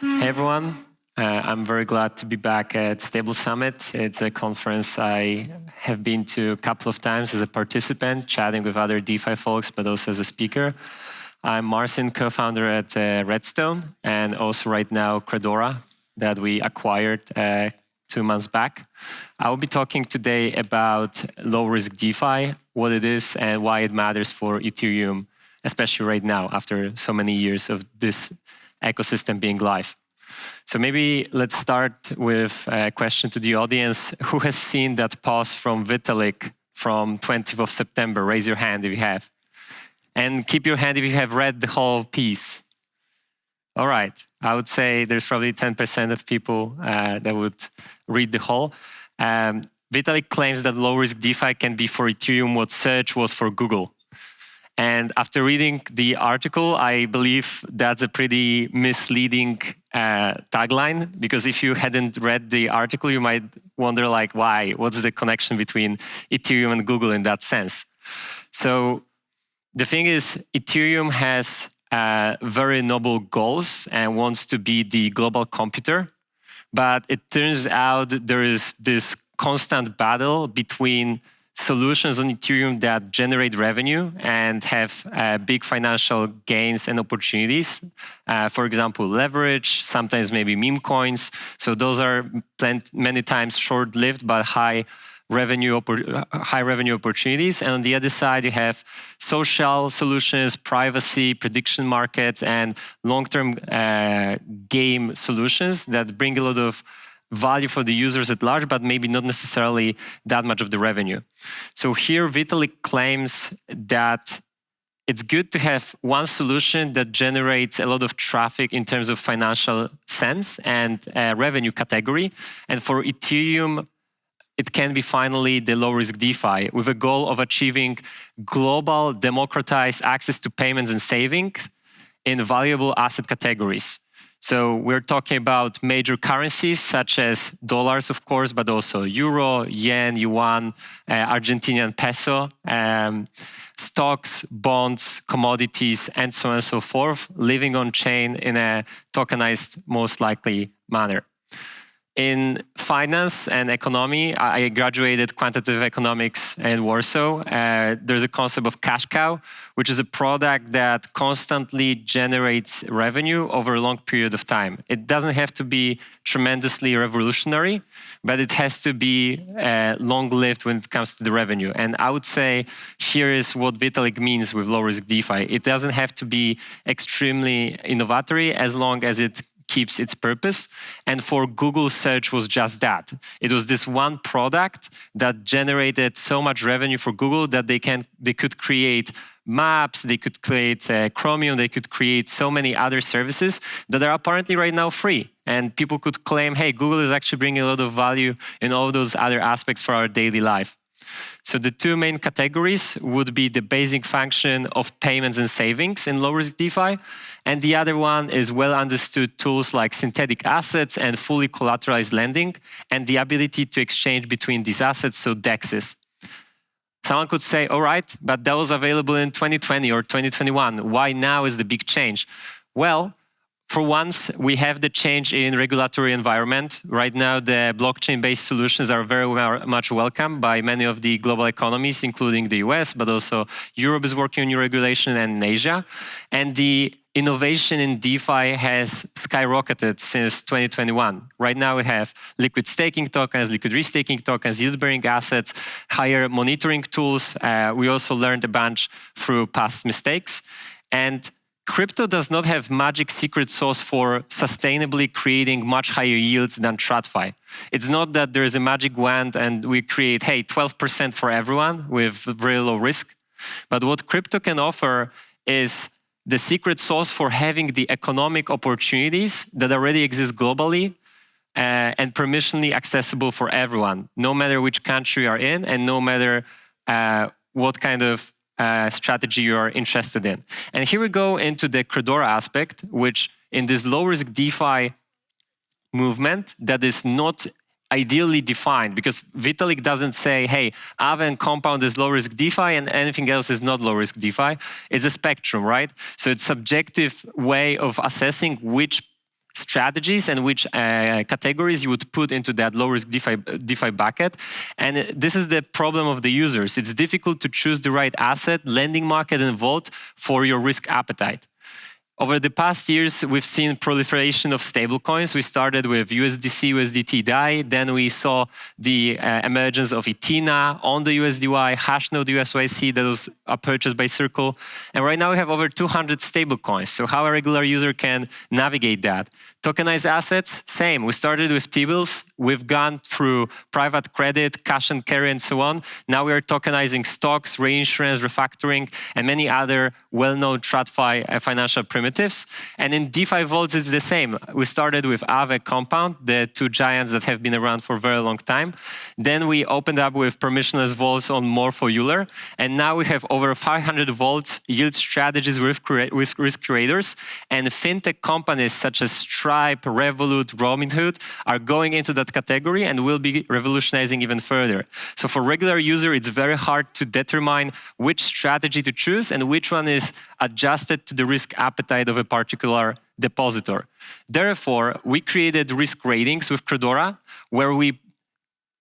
Hey everyone, I'm very glad to be back at Stable Summit. It's a conference I have been to a couple of times as a participant, chatting with other DeFi folks, but also as a speaker. I'm Marcin, co-founder at RedStone, and also right now Credora, that we acquired 2 months back. I will be talking today about low-risk DeFi, what it is, and why it matters for Ethereum, especially right now, after so many years of this ecosystem being live. So maybe let's start with a question to the audience. Who has seen that post from Vitalik from 20th of September? Raise your hand if you have. And keep your hand if you have read the whole piece. All right, I would say there's probably 10% of people that would read the whole. Vitalik claims that low-risk DeFi can be for Ethereum what search was for Google. And after reading the article, I believe that's a pretty misleading tagline, because if you hadn't read the article, you might wonder, like, why? What's the connection between Ethereum and Google in that sense? So the thing is, Ethereum has very noble goals and wants to be the global computer. But it turns out there is this constant battle between solutions on Ethereum that generate revenue and have big financial gains and opportunities. For example, leverage, sometimes maybe meme coins. So those are many times short-lived but high revenue opportunities. And on the other side, you have social solutions, privacy, prediction markets, and long-term game solutions that bring a lot of value for the users at large, but maybe not necessarily that much of the revenue. So here, Vitalik claims that it's good to have one solution that generates a lot of traffic in terms of financial sense and revenue category. And for Ethereum, it can be finally the low-risk DeFi, with a goal of achieving global democratized access to payments and savings in valuable asset categories. So we're talking about major currencies such as dollars, of course, but also euro, yen, yuan, Argentinian peso, stocks, bonds, commodities, and so on and so forth, living on chain in a tokenized, most likely manner. In finance and economy, I graduated quantitative economics in Warsaw. There's a concept of cash cow, which is a product that constantly generates revenue over a long period of time. It doesn't have to be tremendously revolutionary, but it has to be long-lived when it comes to the revenue. And I would say here is what Vitalik means with low-risk DeFi. It doesn't have to be extremely innovatory as long as it keeps its purpose. And for Google search was just that. It was this one product that generated so much revenue for Google that they could create maps, they could create Chromium, they could create so many other services that are apparently right now free. And people could claim, hey, Google is actually bringing a lot of value in all those other aspects for our daily life. So the two main categories would be the basic function of payments and savings in low-risk DeFi, and the other one is well-understood tools like synthetic assets and fully collateralized lending, and the ability to exchange between these assets, so DEXs. Someone could say, all right, but that was available in 2020 or 2021. Why now is the big change? Well, for once, we have the change in regulatory environment. Right now, the blockchain-based solutions are very much welcome by many of the global economies, including the US, but also Europe is working on new regulation, and Asia. And the innovation in DeFi has skyrocketed since 2021. Right now, we have liquid staking tokens, liquid restaking tokens, yield-bearing assets, higher monitoring tools. We also learned a bunch through past mistakes. And crypto does not have magic secret sauce for sustainably creating much higher yields than TradFi. It's not that there is a magic wand and we create, hey, 12% for everyone with very low risk. But what crypto can offer is the secret sauce for having the economic opportunities that already exist globally and permissionally accessible for everyone, no matter which country you are in and no matter what kind of strategy you are interested in. And here we go into the Credora aspect, which in this low-risk DeFi movement that is not ideally defined, because Vitalik doesn't say, hey, Aave and Compound is low-risk DeFi and anything else is not low-risk DeFi. It's a spectrum, right? So it's a subjective way of assessing which strategies and which categories you would put into that low-risk DeFi bucket. And this is the problem of the users. It's difficult to choose the right asset, lending market, and vault for your risk appetite. Over the past years, we've seen proliferation of stablecoins. We started with USDC, USDT DAI. Then we saw the emergence of Ethena, on the USDY, Hashnode USYC that was purchased by Circle. And right now we have over 200 stablecoins. So how a regular user can navigate that. Tokenized assets, same. We started with T-bills. We've gone through private credit, cash and carry, and so on. Now we are tokenizing stocks, reinsurance, refactoring, and many other well-known TradFi financial primitives. And in DeFi vaults, it's the same. We started with Aave, Compound, the two giants that have been around for a very long time. Then we opened up with permissionless vaults on Morpho, Euler. And now we have over 500 vaults, yield strategies with risk creators. And fintech companies such as Stripe, Revolut, Robinhood are going into that category and will be revolutionizing even further. So for regular user, it's very hard to determine which strategy to choose and which one is adjusted to the risk appetite of a particular depositor. Therefore, we created risk ratings with Credora, where we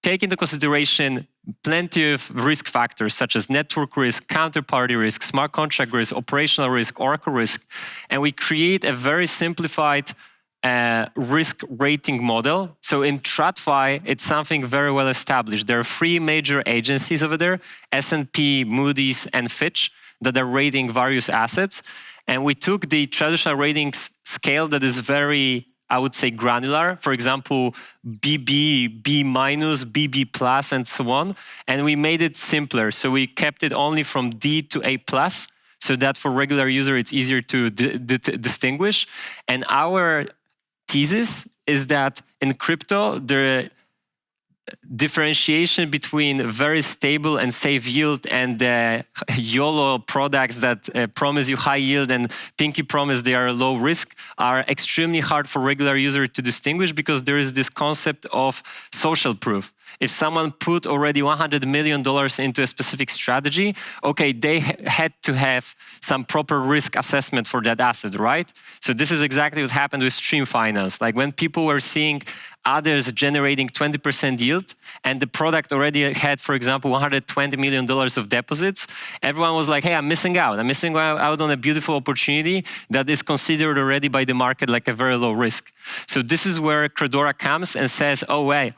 take into consideration plenty of risk factors such as network risk, counterparty risk, smart contract risk, operational risk, Oracle risk, and we create a very simplified risk rating model. So in TradFi, it's something very well established. There are three major agencies over there, S&P, Moody's, and Fitch, that are rating various assets. And we took the traditional ratings scale that is very, I would say, granular. For example, BB, B minus, BB plus, and so on. And we made it simpler. So we kept it only from D to A plus, so that for regular user, it's easier to distinguish. And our thesis is that in crypto, the differentiation between very stable and safe yield and YOLO products that promise you high yield and pinky promise they are low risk are extremely hard for regular user to distinguish, because there is this concept of social proof. If someone put already $100 million into a specific strategy, okay, they had to have some proper risk assessment for that asset, right? So this is exactly what happened with stream finance. Like when people were seeing others generating 20% yield, and the product already had, for example, $120 million of deposits, everyone was like, hey, I'm missing out. I'm missing out on a beautiful opportunity that is considered already by the market like a very low risk. So this is where Credora comes and says, oh, wait,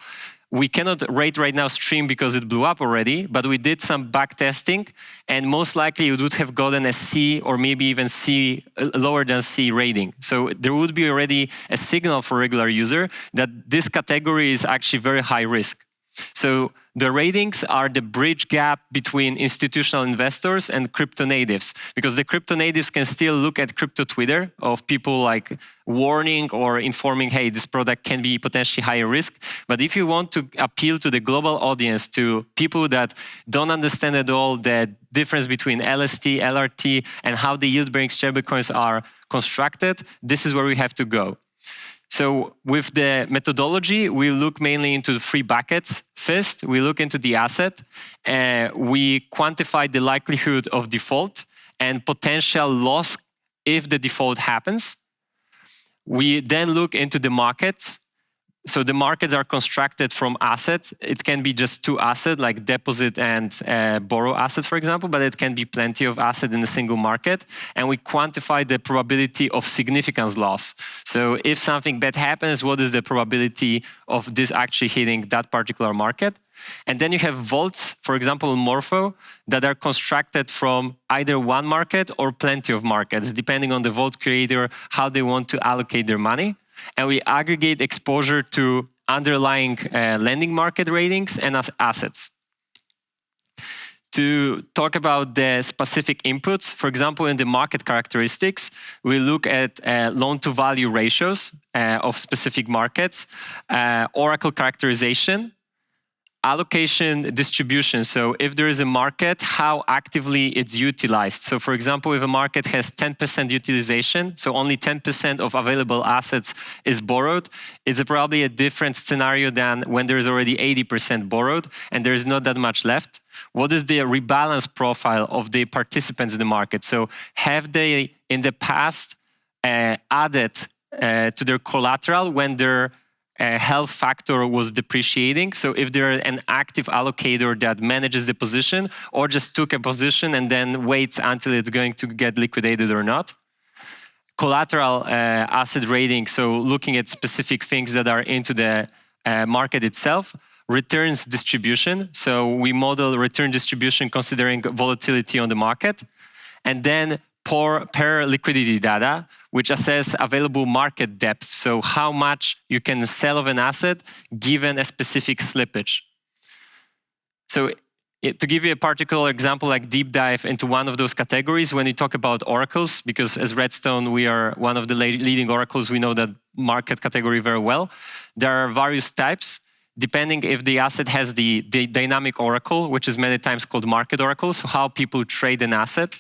we cannot rate right now Stream because it blew up already, but we did some back testing, and most likely you would have gotten a C or maybe even C, lower than C rating. So there would be already a signal for regular user that this category is actually very high risk. So the ratings are the bridge gap between institutional investors and crypto natives, because the crypto natives can still look at crypto Twitter of people like warning or informing, hey, this product can be potentially higher risk. But if you want to appeal to the global audience, to people that don't understand at all the difference between LST, LRT, and how the yield-bearing stablecoins are constructed, this is where we have to go. So with the methodology, we look mainly into the three buckets. First, we look into the asset. We quantify the likelihood of default and potential loss if the default happens. We then look into the markets. So the markets are constructed from assets. It can be just two assets, like deposit and borrow assets, for example, but it can be plenty of assets in a single market. And we quantify the probability of significance loss. So if something bad happens, what is the probability of this actually hitting that particular market? And then you have vaults, for example, Morpho, that are constructed from either one market or plenty of markets, depending on the vault creator, how they want to allocate their money. And we aggregate exposure to underlying lending market ratings and assets. To talk about the specific inputs, for example, in the market characteristics, we look at loan-to-value ratios of specific markets, Oracle characterization, allocation distribution. So if there is a market, how actively it's utilized. So for example, if a market has 10% utilization, so only 10% of available assets is borrowed, it's probably a different scenario than when there is already 80% borrowed and there is not that much left. What is the rebalance profile of the participants in the market? So have they in the past added to their collateral when their health factor was depreciating. So if they're an active allocator that manages the position or just took a position and then waits until it's going to get liquidated or not. Collateral asset rating, so looking at specific things that are into the market itself. Returns distribution, so we model return distribution considering volatility on the market. And then pair liquidity data, which assess available market depth, so how much you can sell of an asset given a specific slippage. So to give you a particular example, like deep dive into one of those categories, when you talk about oracles, because as RedStone, we are one of the leading oracles, we know that market category very well. There are various types, depending if the asset has the dynamic oracle, which is many times called market oracle, so how people trade an asset,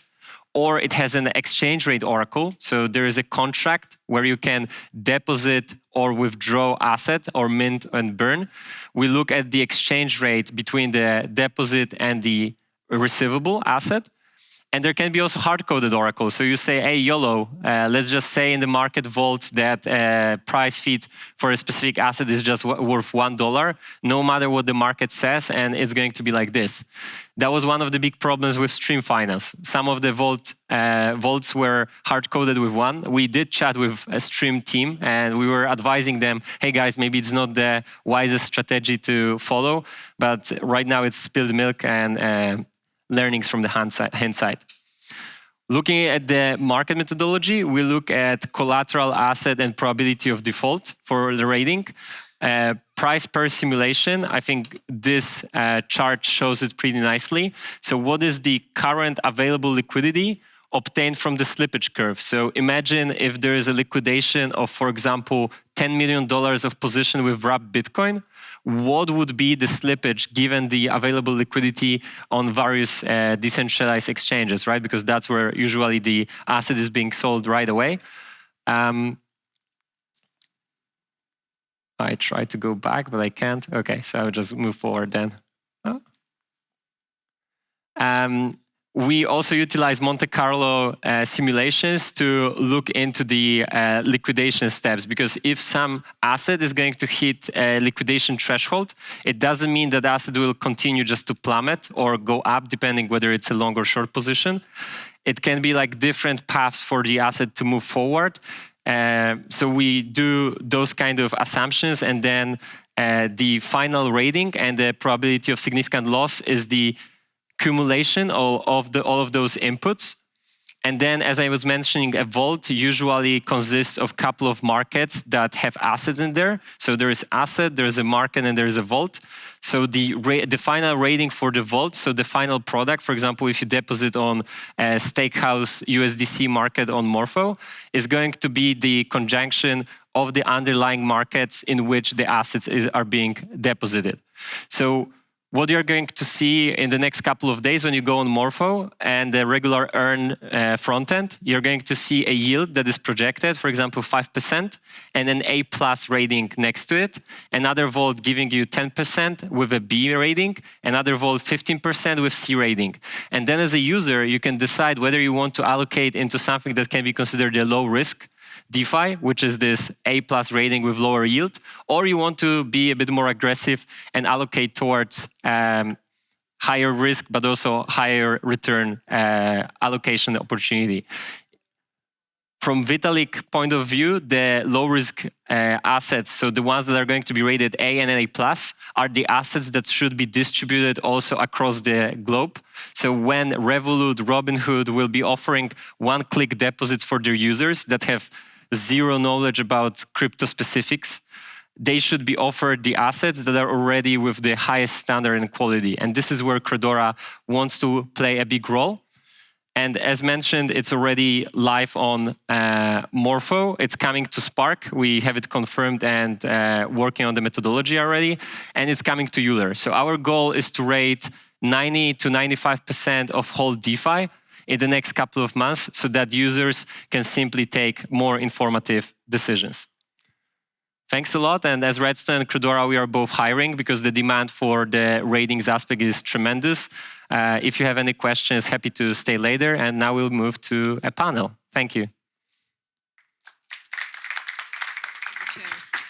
or it has an exchange rate oracle. So there is a contract where you can deposit or withdraw asset or mint and burn. We look at the exchange rate between the deposit and the receivable asset. And there can be also hard-coded oracles. So you say, hey, YOLO, let's just say in the market vault that price feed for a specific asset is just worth $1, no matter what the market says, and it's going to be like this. That was one of the big problems with stream finance. Some of the vaults were hard-coded with one. We did chat with a stream team, and we were advising them, hey guys, maybe it's not the wisest strategy to follow, but right now it's spilled milk and learnings from the hindsight. Looking at the market methodology, we look at collateral asset and probability of default for the rating. Price per simulation, I think this chart shows it pretty nicely. So what is the current available liquidity obtained from the slippage curve? So imagine if there is a liquidation of, for example, $10 million of position with wrapped Bitcoin, what would be the slippage given the available liquidity on various decentralized exchanges, right? Because that's where usually the asset is being sold right away. I try to go back, but I can't. Okay, so I'll just move forward then. We also utilize Monte Carlo simulations to look into the liquidation steps, because if some asset is going to hit a liquidation threshold, it doesn't mean that the asset will continue just to plummet or go up, depending whether it's a long or short position. It can be like different paths for the asset to move forward. So we do those kind of assumptions, and then the final rating and the probability of significant loss is the accumulation of all of those inputs. And then, as I was mentioning, a vault usually consists of a couple of markets that have assets in there. So there is asset, there is a market, and there is a vault. So the final rating for the vault, so the final product, for example, if you deposit on a Stakehouse USDC market on Morpho, is going to be the conjunction of the underlying markets in which the assets are being deposited. So what you're going to see in the next couple of days when you go on Morpho and the regular earn front end, you're going to see a yield that is projected, for example, 5%, and an A+ rating next to it. Another vault giving you 10% with a B rating, another vault 15% with C rating. And then as a user, you can decide whether you want to allocate into something that can be considered a low risk, DeFi, which is this A+ rating with lower yield, or you want to be a bit more aggressive and allocate towards higher risk, but also higher return allocation opportunity. From Vitalik point of view, the low risk assets, so the ones that are going to be rated A and A+, are the assets that should be distributed also across the globe. So when Revolut, Robinhood will be offering one-click deposits for their users that have zero knowledge about crypto specifics, they should be offered the assets that are already with the highest standard and quality. And this is where Credora wants to play a big role. And as mentioned, it's already live on Morpho. It's coming to Spark. We have it confirmed and working on the methodology already. And it's coming to Euler. So our goal is to rate 90 to 95% of whole DeFi in the next couple of months, so that users can simply take more informative decisions. Thanks a lot. And as RedStone and Credora, we are both hiring because the demand for the ratings aspect is tremendous. If you have any questions, happy to stay later. And now we'll move to a panel. Thank you. Cheers.